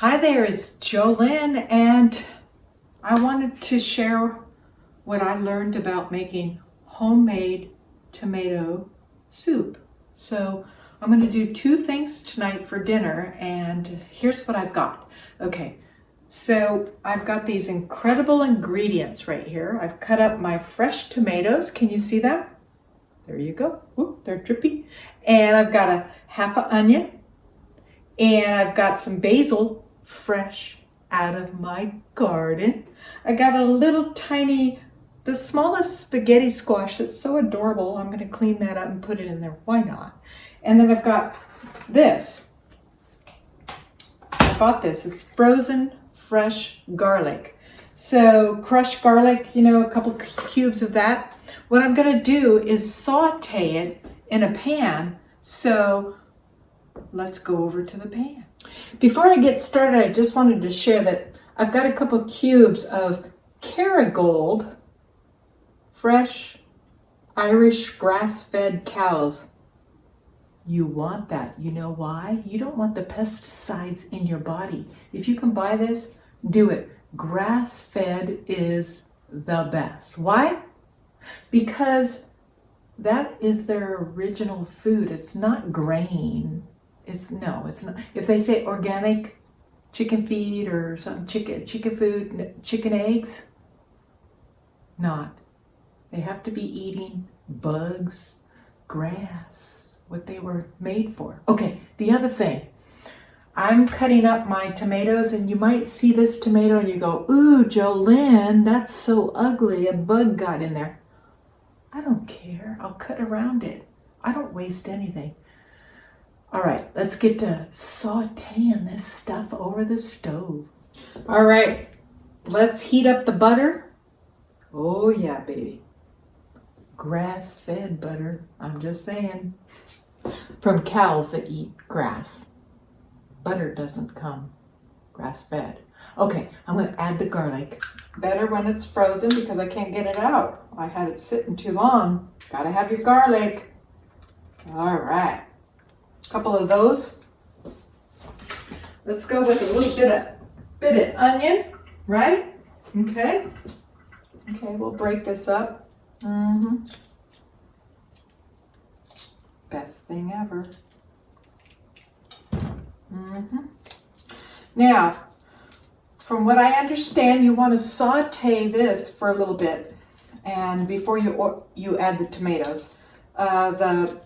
Hi there, it's Jolynn, and I wanted to share what I learned about making homemade tomato soup. So I'm going to do two things tonight for dinner, and here's what I've got. Okay, so I've got these incredible ingredients right here. I've cut up my fresh tomatoes. Can you see them? There you go. Ooh, they're drippy. And I've got a half an onion, and I've got some basil fresh out of my garden. I got a little tiny, the smallest spaghetti squash that's so adorable. I'm going to clean that up and put it in there. Why not? And then I've got this. I bought this. It's frozen fresh garlic. So crushed garlic, a couple cubes of that. What I'm going to do is saute it in a pan. So let's go over to the pan. Before I get started, I just wanted to share that I've got a couple cubes of Kerrygold fresh Irish grass-fed cows. You want that. You know why? You don't want the pesticides in your body. If you can buy this, do it. Grass-fed is the best. Why? Because that is their original food. It's not grain. It's not. If they say organic chicken feed or some chicken food, chicken eggs, not. They have to be eating bugs, grass, what they were made for. Okay, the other thing. I'm cutting up my tomatoes, and you might see this tomato and you go, ooh, Jolynn, that's so ugly. A bug got in there. I don't care. I'll cut around it. I don't waste anything. All right, let's get to sauteing this stuff over the stove. All right, let's heat up the butter. Oh yeah, baby. Grass-fed butter, I'm just saying. From cows that eat grass. Butter doesn't come grass-fed. Okay, I'm gonna add the garlic. Better when it's frozen because I can't get it out. I had it sitting too long. Gotta have your garlic. All right. Couple of those. Let's go with a little bit of onion, right? Okay, we'll break this up. Best thing ever. Now, from what I understand, you want to saute this for a little bit, and before you add the tomatoes. The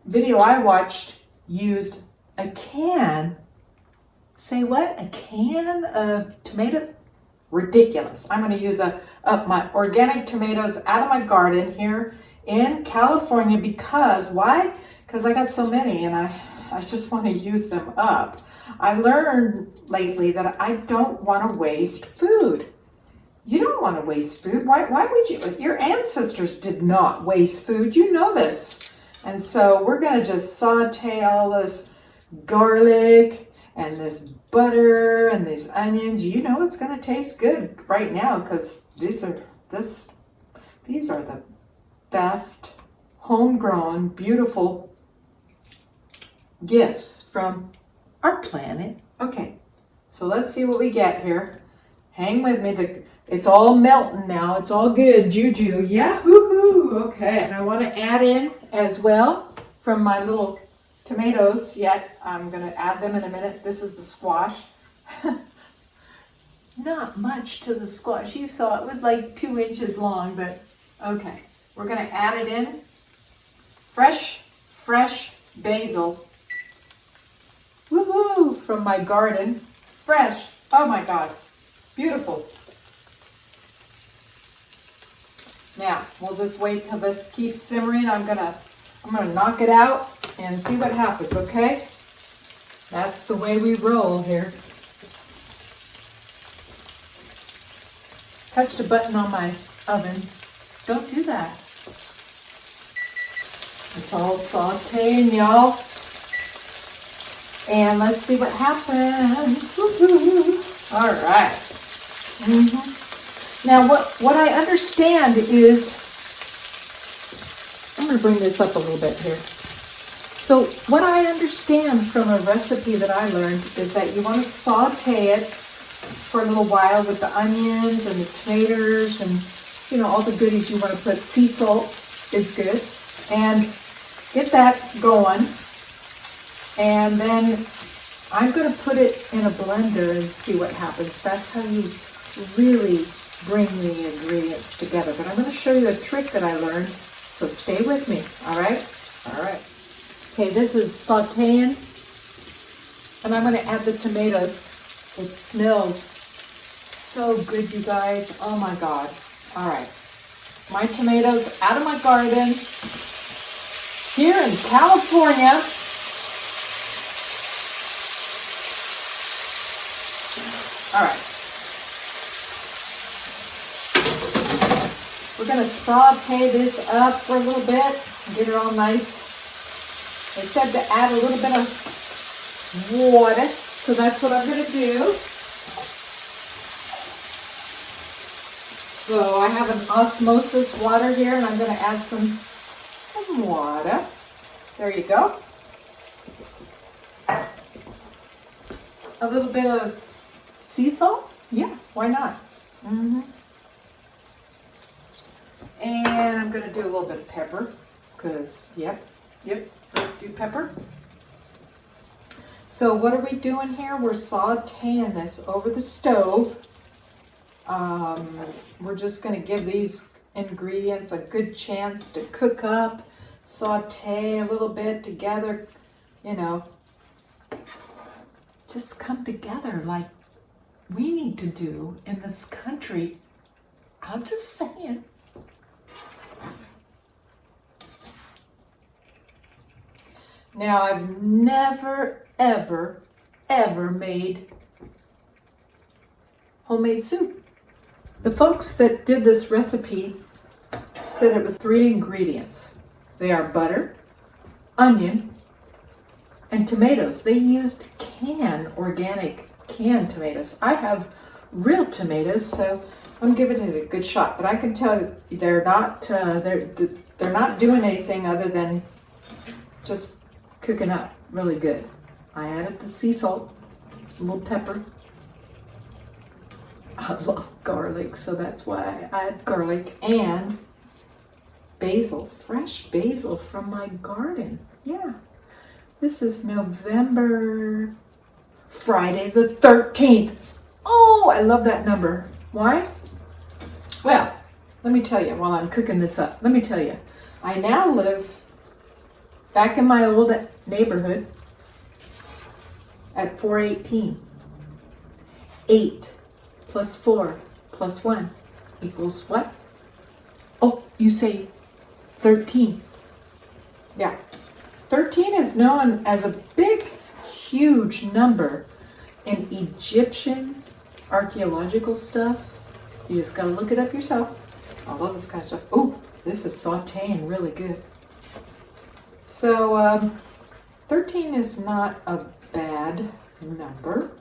video I watched used a can. Say what? A can of tomato? Ridiculous. I'm going to use my organic tomatoes out of my garden here in California because, why? Because I got so many and I just want to use them up. I learned lately that I don't want to waste food. You don't want to waste food. Why would you? Your ancestors did not waste food. You know this. And so we're going to just saute all this garlic and this butter and these onions. You know it's going to taste good right now because these are the best homegrown, beautiful gifts from our planet. Okay, so let's see what we get here. Hang with me. It's all melting now. It's all good. Juju. Yeah, hoo-hoo. Okay, and I want to add in as well from my little tomatoes yet. I'm going to add them in a minute. This is the squash. Not much to the squash. You saw it was like 2 inches long, but okay. We're going to add it in. Fresh basil. Woohoo! From my garden. Fresh. Oh my God. Beautiful. Now, we'll just wait till this keeps simmering. I'm gonna knock it out and see what happens, okay? That's the way we roll here. Touched a button on my oven. Don't do that. It's all sauteing, y'all. And let's see what happens. Woo-hoo. All right. Now, what I understand is, I'm going to bring this up a little bit here. So what I understand from a recipe that I learned is that you want to saute it for a little while with the onions and the tomatoes and, you know, all the goodies you want to put. Sea salt is good. And get that going. And then I'm going to put it in a blender and see what happens. That's how you really bring the ingredients together. But I'm going to show you a trick that I learned, so stay with me, all right? All right. Okay, this is sauteing, and I'm going to add the tomatoes. It smells so good, you guys. Oh my God. All right. My tomatoes out of my garden here in California. All right. We're going to saute this up for a little bit and get it all nice. They said to add a little bit of water, so that's what I'm going to do. So I have an osmosis water here, and I'm going to add some water. There you go. A little bit of sea salt? Yeah, why not? And I'm going to do a little bit of pepper, because, yep, let's do pepper. So what are we doing here? We're sauteing this over the stove. We're just going to give these ingredients a good chance to cook up, saute a little bit together, you know, just come together like we need to do in this country. I'm just saying. Now, I've never, ever made homemade soup. The folks that did this recipe said it was 3 ingredients. They are butter, onion, and tomatoes. They used organic canned tomatoes. I have real tomatoes, so I'm giving it a good shot. But I can tell you they're not doing anything other than just cooking up really good. I added the sea salt, a little pepper. I love garlic, so that's why I add garlic, and basil, fresh basil from my garden. Yeah, this is Friday the 13th. Oh, I love that number. Why? Well, let me tell you while I'm cooking this up. Let me tell you, I now live back in my old neighborhood at 418. 8 plus 4 plus 1 equals what? Oh, you say 13. Yeah. 13 is known as a big, huge number in Egyptian archaeological stuff. You just gotta look it up yourself. All of this kind of stuff. Oh, this is sauteing really good. So 13 is not a bad number.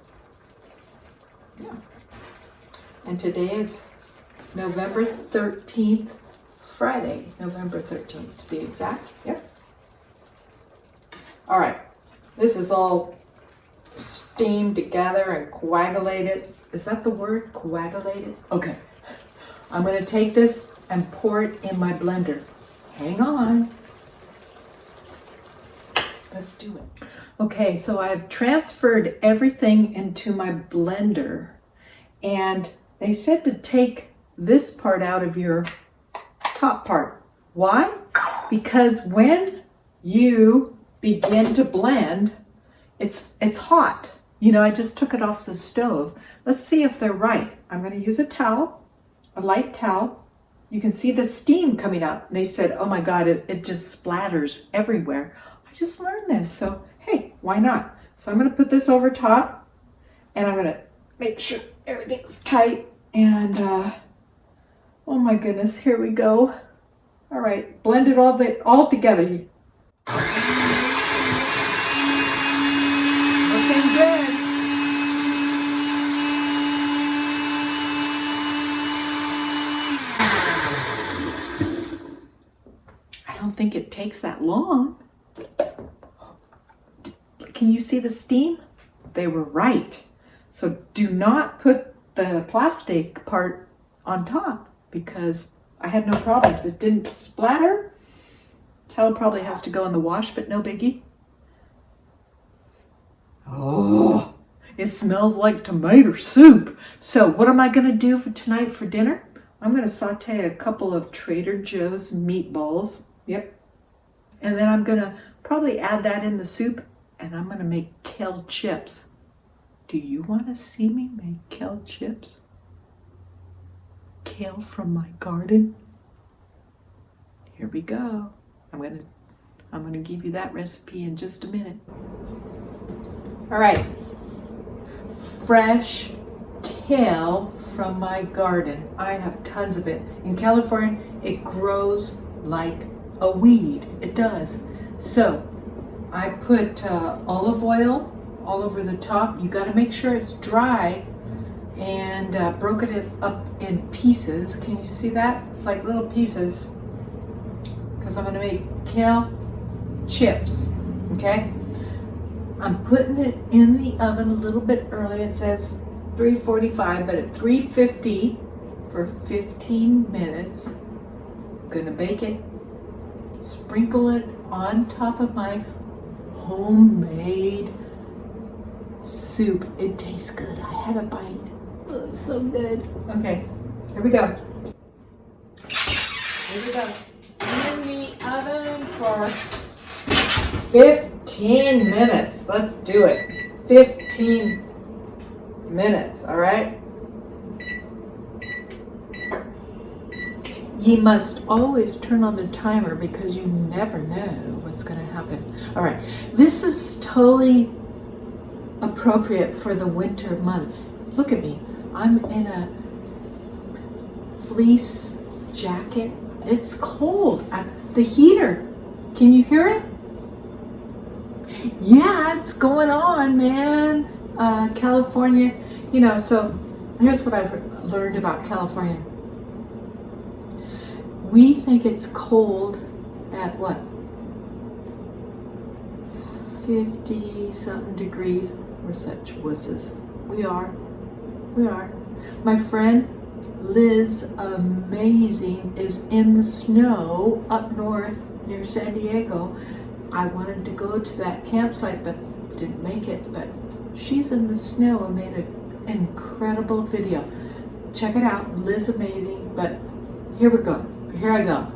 Yeah. And today is November 13th, Friday, November 13th to be exact. Yep. All right. This is all steamed together and coagulated. Is that the word? Coagulated? Okay. I'm going to take this and pour it in my blender. Hang on. Let's do it. Okay, so I've transferred everything into my blender, and they said to take this part out of your top part. Why? Because when you begin to blend, it's hot. You know, I just took it off the stove. Let's see if they're right. I'm going to use a towel, a light towel. You can see the steam coming out. They said, oh my God, it just splatters everywhere. I just learned this, so hey, why not? So I'm going to put this over top, and I'm going to make sure everything's tight, and oh my goodness, here we go. All right, blend it all together. Looking good. I don't think it takes that long. Can you see the steam? They were right. So do not put the plastic part on top because I had no problems. It didn't splatter. Towel probably has to go in the wash, but no biggie. Oh, it smells like tomato soup. So what am I going to do for tonight for dinner? I'm going to saute a couple of Trader Joe's meatballs. Yep. And then I'm going to probably add that in the soup, and I'm going to make kale chips. Do you want to see me make kale chips? Kale from my garden? Here we go. I'm going to give you that recipe in just a minute. All right. Fresh kale from my garden. I have tons of it. In California, it grows like a weed. It does. So I put olive oil all over the top. You got to make sure it's dry, and broke it up in pieces. Can you see that? It's like little pieces because I'm going to make kale chips. Okay? I'm putting it in the oven a little bit early. It says 345, but at 350 for 15 minutes. Gonna bake it, sprinkle it on top of my homemade soup. It tastes good. I had a bite. Oh, it's so good. Okay, here we go. Here we go. In the oven for 15 minutes. Let's do it. 15 minutes, all right? You must always turn on the timer because you never know what's going to happen. All right, this is totally appropriate for the winter months. Look at me. I'm in a fleece jacket. It's cold. The heater, can you hear it? Yeah, it's going on, man. California, so here's what I've learned about California. We think it's cold at what? 50 something degrees. We're such wusses. We are. My friend Liz Amazing is in the snow up north near San Diego. I wanted to go to that campsite but didn't make it, but she's in the snow and made an incredible video. Check it out, Liz Amazing. But here we go. Here I go.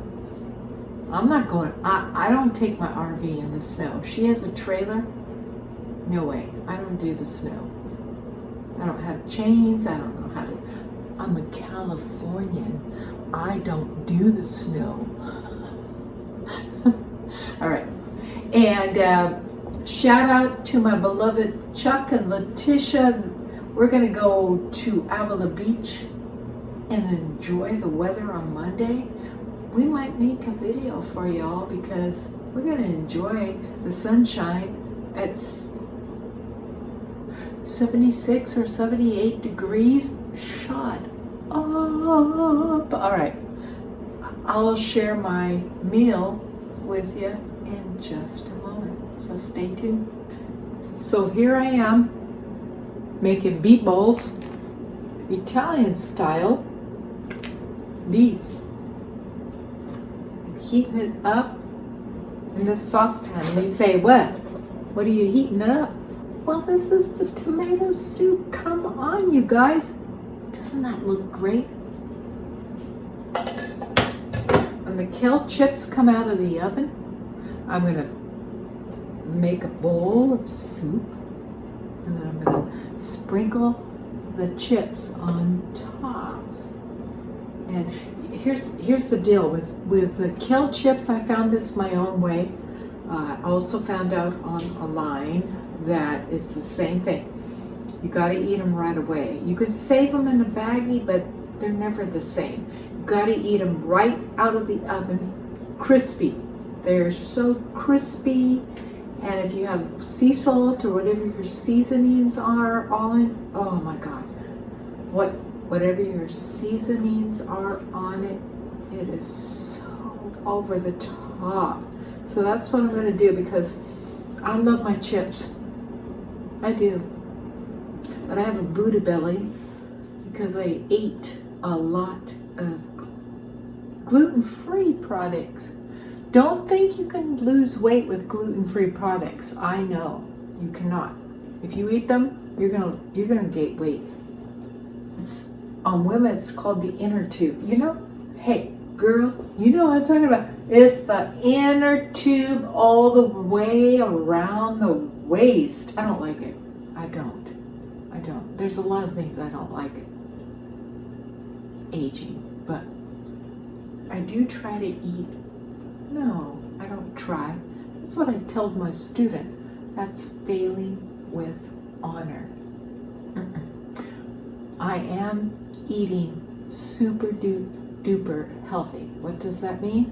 I'm not going. I don't take my RV in the snow. She has a trailer. No way. I don't do the snow. I don't have chains. I don't know how to. I'm a Californian. I don't do the snow. All right. And shout out to my beloved Chuck and Letitia. We're going to go to Avila Beach and enjoy the weather on Monday. We might make a video for y'all because we're going to enjoy the sunshine at 76 or 78 degrees. Shut up. All right. I'll share my meal with you in just a moment. So stay tuned. So here I am making meatballs, Italian style beef. Heating it up in this saucepan. And you say, what? What are you heating up? Well, this is the tomato soup. Come on, you guys. Doesn't that look great? When the kale chips come out of the oven, I'm going to make a bowl of soup. And then I'm going to sprinkle the chips on top. And here's the deal with the kale chips. I found this my own way. I also found out online that it's the same thing. You got to eat them right away. You could save them in a baggie, but they're never the same. You got to eat them right out of the oven, crispy. They're so crispy. And if you have sea salt or whatever your seasonings are on, oh my God, whatever your seasonings are on it, it is so over the top. So that's what I'm going to do because I love my chips. I do. But I have a Buddha belly because I ate a lot of gluten-free products. Don't think you can lose weight with gluten-free products. I know you cannot. If you eat them, you're gonna gain weight. It's, on women, it's called the inner tube. You know, hey girls, you know what I'm talking about. It's the inner tube all the way around the waist. I don't like it. I don't. There's a lot of things I don't like it. Aging, but I do try to eat. No, I don't try. That's what I tell my students. That's failing with honor. I am eating super duper healthy. What does that mean?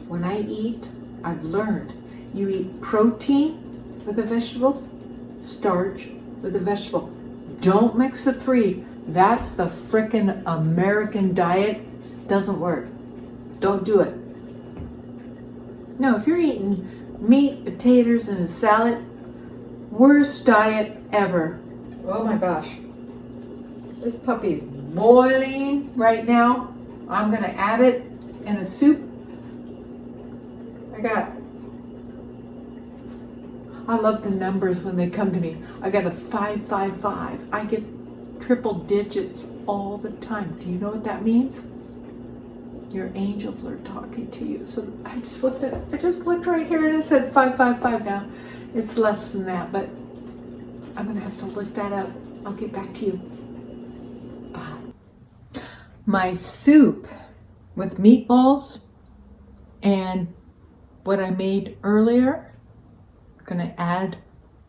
When I eat, I've learned you eat protein with a vegetable, starch with a vegetable. Don't mix the three. That's the frickin' American diet. Doesn't work. Don't do it. No, if you're eating meat, potatoes, and a salad, worst diet ever. Oh my gosh. This puppy's boiling right now. I'm gonna add it in a soup. I love the numbers when they come to me. I got a 555. I get triple digits all the time. Do you know what that means? Your angels are talking to you. So I just looked right here and it said 555 now. It's less than that, but I'm gonna have to look that up. I'll get back to you. Bye. My soup with meatballs and what I made earlier, I'm gonna add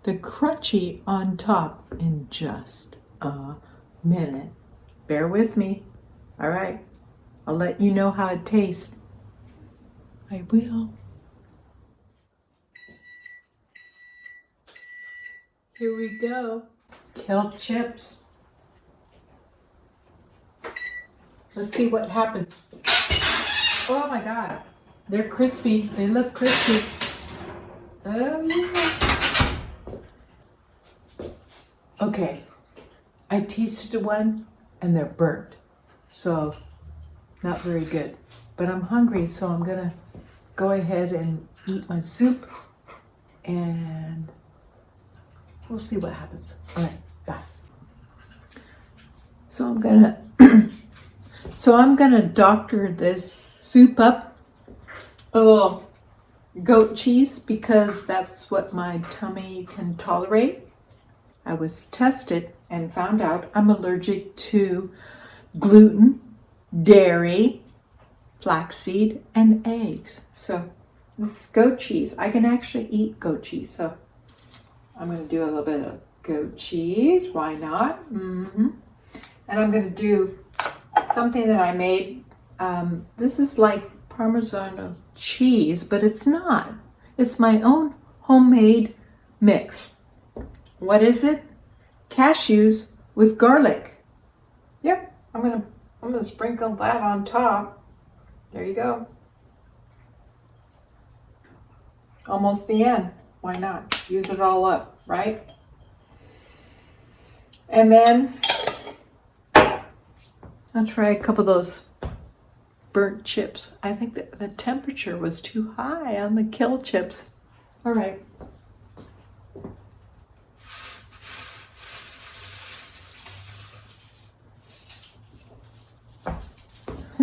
the crunchy on top in just a minute. Bear with me. All right. I'll let you know how it tastes. I will. Here we go. Kale chips. Let's see what happens. Oh my God. They're crispy. They look crispy. Okay. I tasted one and they're burnt. So not very good, but I'm hungry, so I'm gonna go ahead and eat my soup and we'll see what happens. All right, bye. So I'm gonna doctor this soup up a little goat cheese because that's what my tummy can tolerate. I was tested and found out I'm allergic to gluten, dairy, flaxseed, and eggs. So this is goat cheese. I can actually eat goat cheese. So I'm going to do a little bit of goat cheese. Why not? And I'm going to do something that I made. This is like Parmesan cheese, but it's not. It's my own homemade mix. What is it? Cashews with garlic. Yep, I'm gonna sprinkle that on top. There you go. Almost the end. Why not? Use it all up, right? And then I'll try a couple of those burnt chips. I think that the temperature was too high on the Kale chips. All right.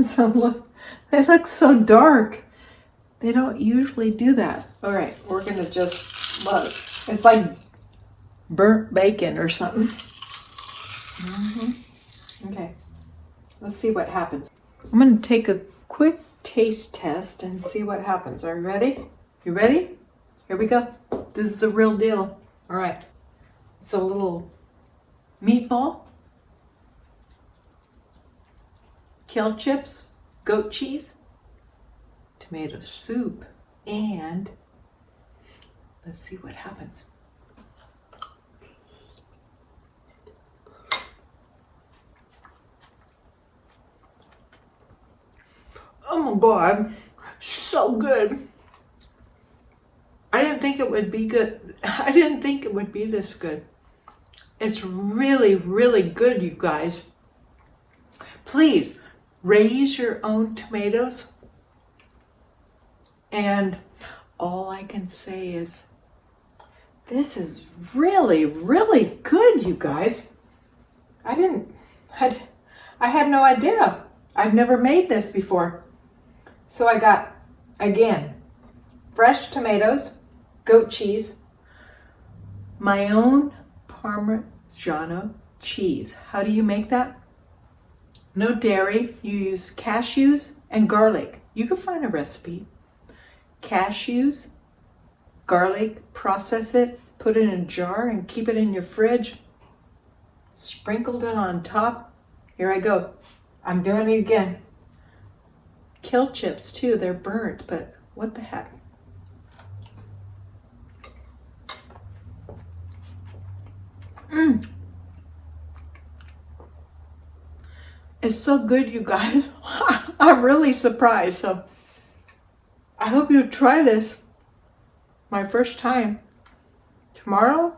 So look, they look so dark. They don't usually do that. All right, we're gonna just look. It's like burnt bacon or something. Okay, let's see what happens. I'm gonna take a quick taste test and see what happens. Are you ready? You ready? Here we go. This is the real deal. All right, it's a little meatball, kale chips, goat cheese, tomato soup, and let's see what happens. Oh my God, so good. I didn't think it would be good. I didn't think it would be this good. It's really, really good, you guys. Please raise your own tomatoes. And all I can say is, this is really, really good, you guys. I had no idea. I've never made this before. So I got, again, fresh tomatoes, goat cheese, my own Parmigiano cheese. How do you make that? No dairy. You use cashews and garlic. You can find a recipe. Cashews, garlic, process it, put it in a jar and keep it in your fridge. Sprinkled it on top. Here I go. I'm doing it again. Kale chips too. They're burnt, but what the heck? It's so good, you guys. I'm really surprised. So I hope you try this. My first time. Tomorrow,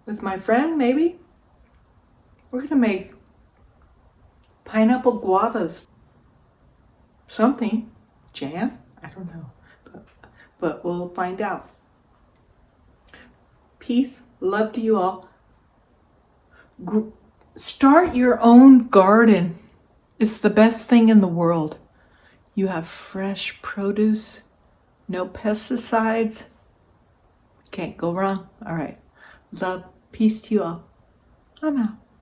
with my friend, maybe, we're gonna make pineapple guavas. Something. Jam? I don't know. But we'll find out. Peace. Love to you all. Start your own garden. It's the best thing in the world. You have fresh produce, no pesticides. Can't go wrong. All right. Love, peace to you all. I'm out.